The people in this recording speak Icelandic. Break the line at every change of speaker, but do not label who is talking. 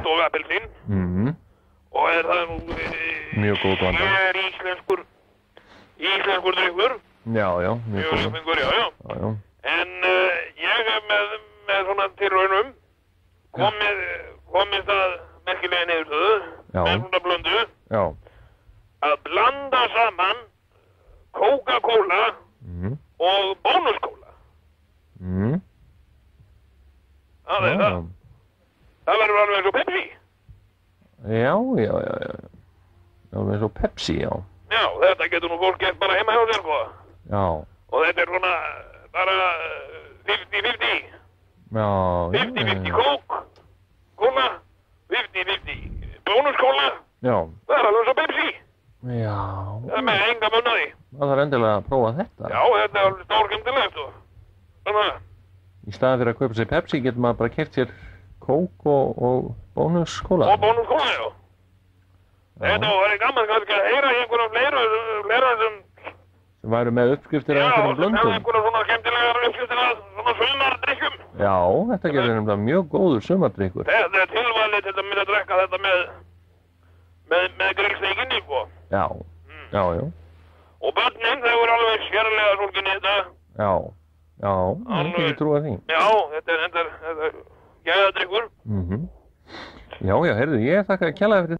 grænt og appelsín. Og það nú...
Mjög góð blanda.
Íslenskur drykkur.
Já, mjög góð.
Mjög já. En ég með svona tilraunum komist að merkilega niðurstöðu með svona blöndu að blanda saman Coca-Cola og Bónuskóla. Það verður alveg eins og Pepsi.
Já. Alveg eins og Pepsi, já.
Já, þetta getur nú fólk gert bara heima hjá sér, sko.
Já.
Og þetta er svona bara 50-50.
Já.
50-50 Coca-Cola, 50-50 Bónuskóla.
Já.
Það er alveg eins og Pepsi.
Já.
Það er með enga munn að því.
Það þarf endilega að prófa þetta.
Já, þetta er alveg stórskemmtilegt og þannig að...
Í staðan fyrir að kaupa sér Pepsi getur maður bara keypt sér Coke og Bónuskóla.
Og Bónuskóla, já. Þetta var gaman kannski að heyra einhverjum fleira sem
væru með uppskriftir af einhverjum blöndum.
Já, sem hefði einhverjum svona skemmtilegar uppskriftir af svona sumardrykkjum.
Já, þetta getur nefnilega mjög góður sumardrykkur.
Þetta er tilvalið til að mynda að drekka þetta með grillsteikinni, sko.
Já.
Og börnin, þau voru alveg sérlega svolgin í þetta.
Já, ég ekki trúa því.
Já, þetta er gæðadrykkur.
Já, heyrðu, ég þakka kærlega fyrir